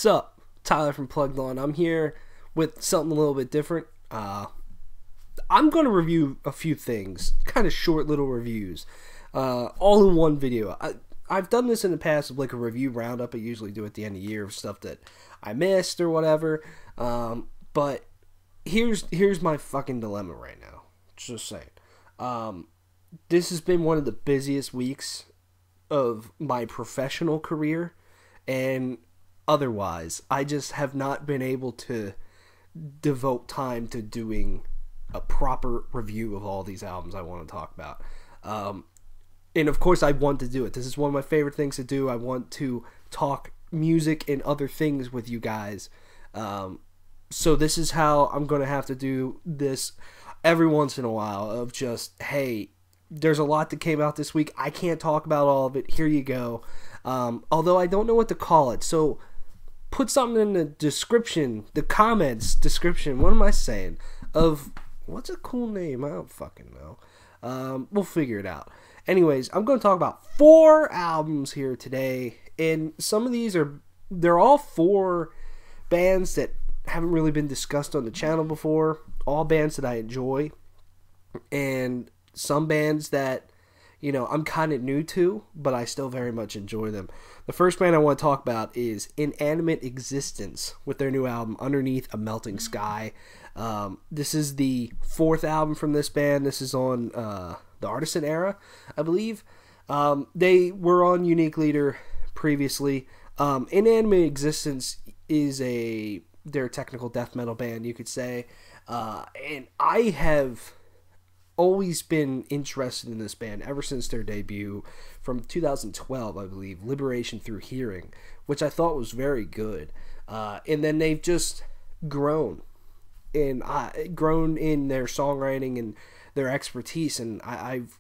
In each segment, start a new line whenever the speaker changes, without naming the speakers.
Sup, Tyler from Plugged On. I'm here with something a little bit different. I'm going to review a few things, kind of short little reviews, all in one video. I've done this in the past with like a review roundup. I usually do at the end of the year of stuff that I missed or whatever. But here's my fucking dilemma right now. Just saying. This has been one of the busiest weeks of my professional career and otherwise. I just have not been able to devote time to doing a proper review of all these albums I want to talk about. And of course I want to do it. This is one of my favorite things to do. I want to talk music and other things with you guys. So this is how I'm going to have to do this every once in a while of just, hey, there's a lot that came out this week. I can't talk about all of it. Here you go. Although I don't know what to call it. So put something in the description, the comments description. What am I saying? Of what's a cool name? I don't fucking know. We'll figure it out. Anyways, I'm going to talk about 4 albums here today. And some of these they're all 4 bands that haven't really been discussed on the channel before. All bands that I enjoy. And some bands that, you know, I'm kind of new to, but I still very much enjoy them. The first band I want to talk about is Inanimate Existence with their new album, Underneath a Melting Sky. This is the 4th album from this band. This is on the Artisan era, I believe. They were on Unique Leader previously. Inanimate Existence is they're a technical death metal band, you could say. And I have always been interested in this band ever since their debut from 2012, I believe, Liberation Through Hearing, which I thought was very good. And then they've just grown in their songwriting and their expertise, and I've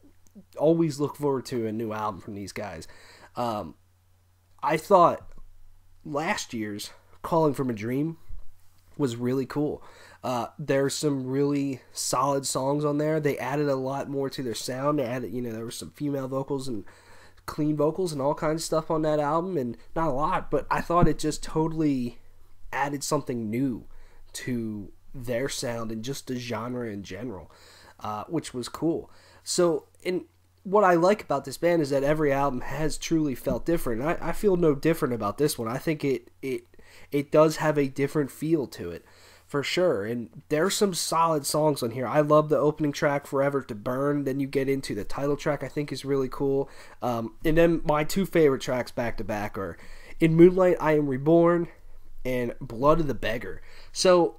always looked forward to a new album from these guys. I thought last year's Calling from a Dream was really cool. There's some really solid songs on there. They added a lot more to their sound. They added, there were some female vocals and clean vocals and all kinds of stuff on that album, and not a lot, but I thought it just totally added something new to their sound and just the genre in general, which was cool. So, and what I like about this band is that every album has truly felt different. I feel no different about this one. I think it does have a different feel to it, for sure. And there's some solid songs on here. I love the opening track, Forever to Burn. Then you get into the title track, I think is really cool. And then my 2 favorite tracks back to back are In Moonlight, I Am Reborn, and Blood of the Beggar. So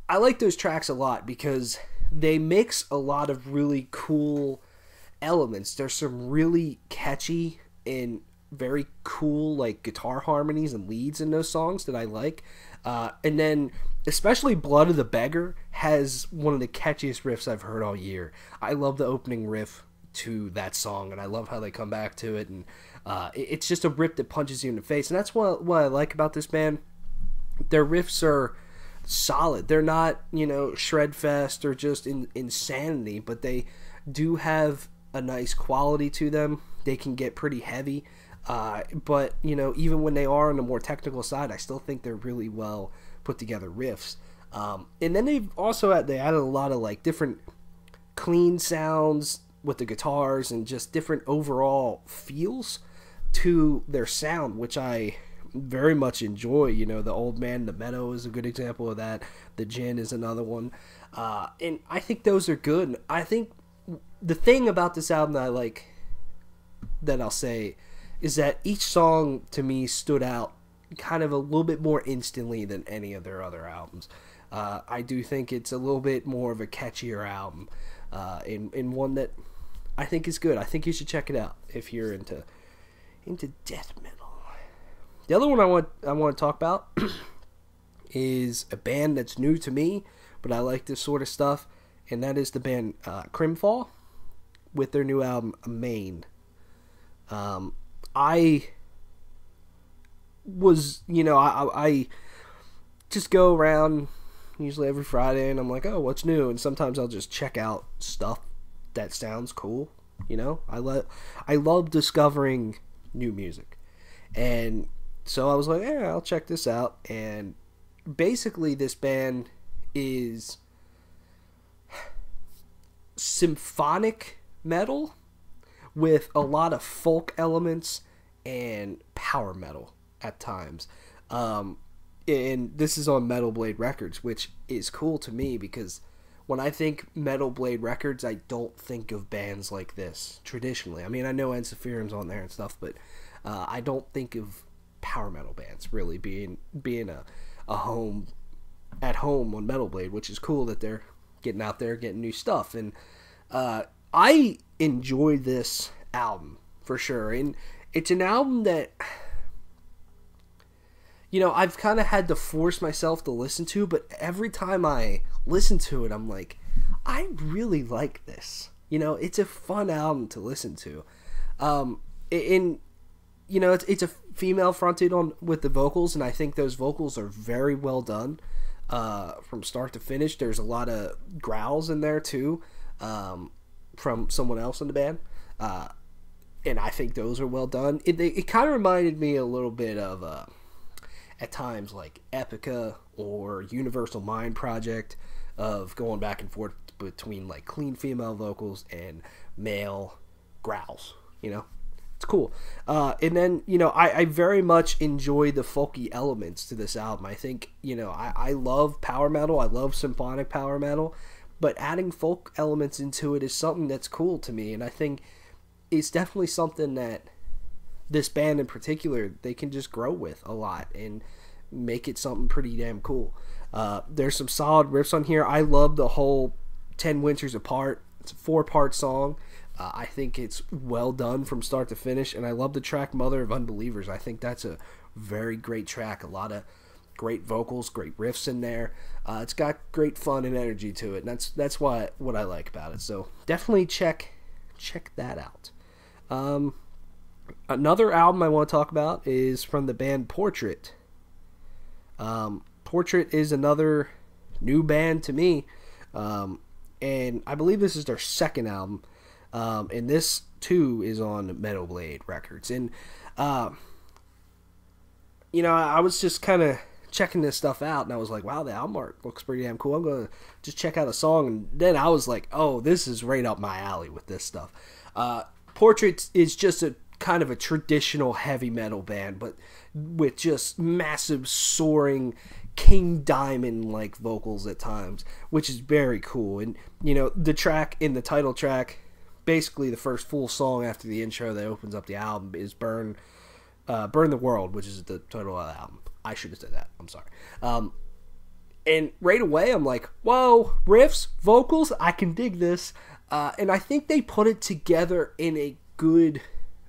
I like those tracks a lot because they mix a lot of really cool elements. There's some really catchy and very cool like guitar harmonies and leads in those songs that I like. And then especially Blood of the Beggar has one of the catchiest riffs I've heard all year. I love the opening riff to that song, and I love how they come back to it, and it's just a riff that punches you in the face. And that's what I like about this band. Their riffs are solid. They're not, shred fest or just insanity, but they do have a nice quality to them. They can get pretty heavy. But, even when they are on the more technical side, I still think they're really well put together riffs. And then they've also added a lot of like different clean sounds with the guitars and just different overall feels to their sound, which I very much enjoy. The Old Man in the Meadow is a good example of that. The Gin is another one. And I think those are good. I think the thing about this album that I like, that I'll say, is that each song to me stood out kind of a little bit more instantly than any of their other albums. I do think it's a little bit more of a catchier album, and one that I think is good. I think you should check it out if you're into death metal. The other one I want to talk about is a band that's new to me, but I like this sort of stuff, and that is the band Crimfall with their new album Maine. I was, I just go around usually every Friday and I'm like, oh, what's new? And sometimes I'll just check out stuff that sounds cool. I love discovering new music. And So I was like, yeah, I'll check this out. And basically, this band is symphonic metal with a lot of folk elements and power metal at times. And this is on Metal Blade Records, which is cool to me because when I think Metal Blade Records, I don't think of bands like this traditionally. I mean, I know Ensophirim's on there and stuff, but I don't think of power metal bands really being a home at home on Metal Blade, which is cool that they're getting out there, getting new stuff. And I enjoy this album for sure. And it's an album that, you know, I've kind of had to force myself to listen to, but every time I listen to it, I'm like, I really like this. You know, it's a fun album to listen to. And, you know, it's a female fronted on with the vocals, and I think those vocals are very well done from start to finish. There's a lot of growls in there, too, from someone else in the band. And I think those are well done. It kind of reminded me a little bit of... at times like Epica or Universal Mind Project, of going back and forth between like clean female vocals and male growls. You know, it's cool. And then, you know, I very much enjoy the folky elements to this album. I think, you know, I love power metal, I love symphonic power metal, but adding folk elements into it is something that's cool to me, and I think it's definitely something that this band in particular, they can just grow with a lot and make it something pretty damn cool. There's some solid riffs on here. I love the whole 10 Winters Apart. It's a 4-part song. I think it's well done from start to finish, and I love the track Mother of Unbelievers. I think that's a very great track. A lot of great vocals, great riffs in there. It's got great fun and energy to it, and that's what I like about it. So definitely check that out. Another album I want to talk about is from the band Portrait. Portrait is another new band to me, and I believe this is their second album, and this too is on Metal Blade Records. And you know, I was just kind of checking this stuff out, and I was like, wow, the album art looks pretty damn cool. I'm gonna just check out a song, and then I was like, oh, this is right up my alley with this stuff. Portrait is just a kind of a traditional heavy metal band, but with just massive soaring King Diamond like vocals at times, which is very cool. And you know, the track in the title track, basically the first full song after the intro that opens up the album, is Burn the World, which is the title of the album. I should have said that, I'm sorry. And right away I'm like, whoa, riffs, vocals, I can dig this. And I think they put it together in a good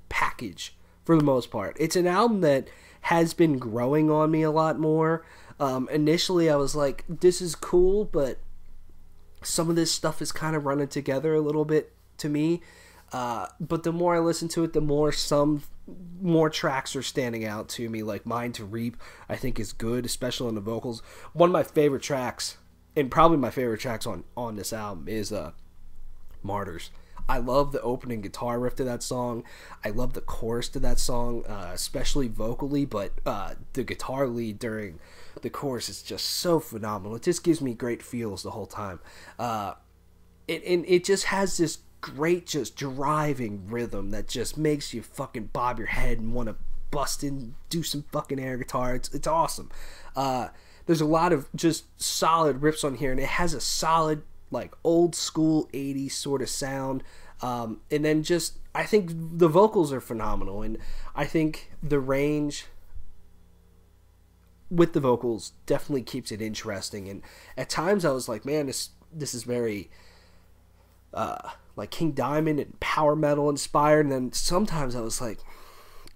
package for the most part. It's an album that has been growing on me a lot more. Initially I was like, this is cool, but some of this stuff is kind of running together a little bit to me. But the more I listen to it, the more some more tracks are standing out to me, like Mind to Reap, I think is good, especially on the vocals. One of my favorite tracks, and probably my favorite tracks on this album, is Martyrs. I love the opening guitar riff to that song. I love the chorus to that song, especially vocally, but the guitar lead during the chorus is just so phenomenal. It just gives me great feels the whole time. It just has this great, just driving rhythm that just makes you fucking bob your head and want to bust in, do some fucking air guitar. It's awesome. There's a lot of just solid riffs on here, and it has a solid, like, old school 80s sort of sound. And then just, I think the vocals are phenomenal, and I think the range with the vocals definitely keeps it interesting. And at times I was like, man, this is very like King Diamond and power metal inspired. And then sometimes I was like,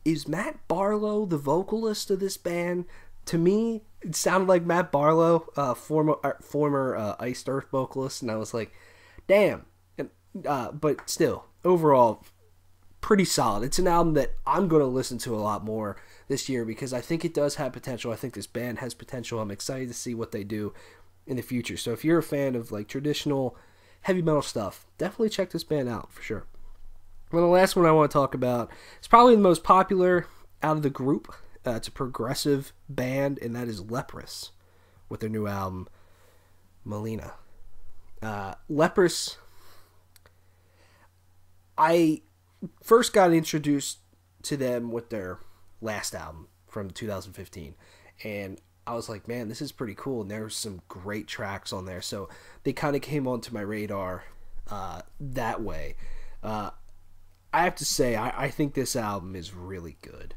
is Matt Barlow the vocalist of this band? To me, it sounded like Matt Barlow, former Iced Earth vocalist, and I was like, damn. And but still, overall, pretty solid. It's an album that I'm going to listen to a lot more this year because I think it does have potential. I think this band has potential. I'm excited to see what they do in the future. So if you're a fan of like traditional heavy metal stuff, definitely check this band out for sure. And the last one I want to talk about is probably the most popular out of the group, It's a progressive band, and that is Leprous with their new album, Melina. Leprous, I first got introduced to them with their last album from 2015, and I was like, man, this is pretty cool, and there's some great tracks on there, so they kind of came onto my radar that way. I have to say, I think this album is really good.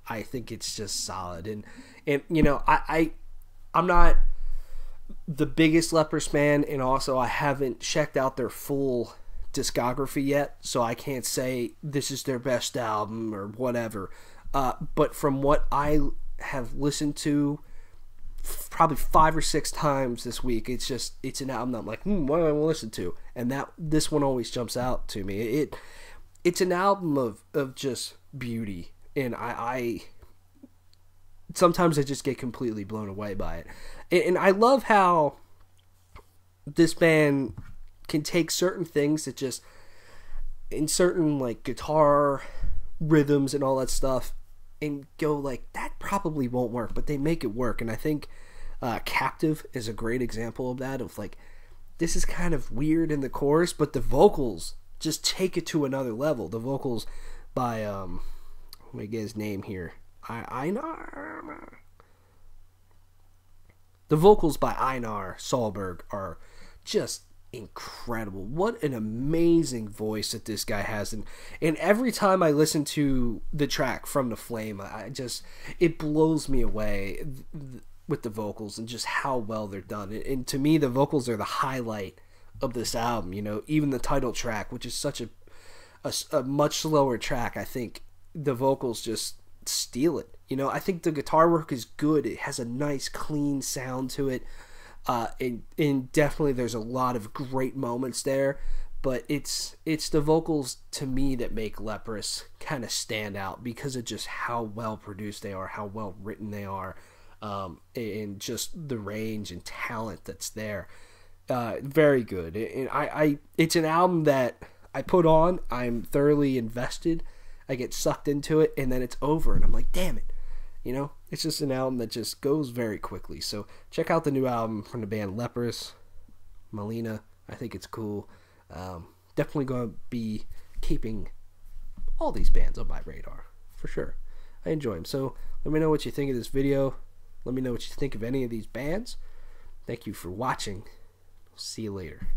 I think it's just solid, and you know, I'm not the biggest Leprous fan, and also I haven't checked out their full discography yet, so I can't say this is their best album or whatever. But from what I have listened to probably 5 or 6 times this week, it's an album that I'm like, what do I want to listen to? And this one always jumps out to me. It's an album of just beauty, and I sometimes I just get completely blown away by it. And I love how this band can take certain things that just, in certain like guitar rhythms and all that stuff, and go like, that probably won't work, but they make it work. And I think Captive is a great example of that, of like, this is kind of weird in the chorus, but the vocals just take it to another level. The vocals by let me get his name here. The vocals by Einar Solberg are just incredible. What an amazing voice that this guy has, and every time I listen to the track From the Flame, it blows me away with the vocals and just how well they're done. And to me, the vocals are the highlight of this album. You know, even the title track, which is such a much slower track, I think the vocals just steal it. You know, I think the guitar work is good. It has a nice clean sound to it. And definitely there's a lot of great moments there, but it's the vocals to me that make Leprous kind of stand out, because of just how well produced they are, how well written they are, and just the range and talent that's there. Very good. And it's an album that I put on, I'm thoroughly invested, I get sucked into it, and then it's over, and I'm like, damn it. You know, it's just an album that just goes very quickly. So check out the new album from the band Leprous, Melina. I think it's cool. Definitely going to be keeping all these bands on my radar, for sure. I enjoy them. So let me know what you think of this video. Let me know what you think of any of these bands. Thank you for watching. See you later.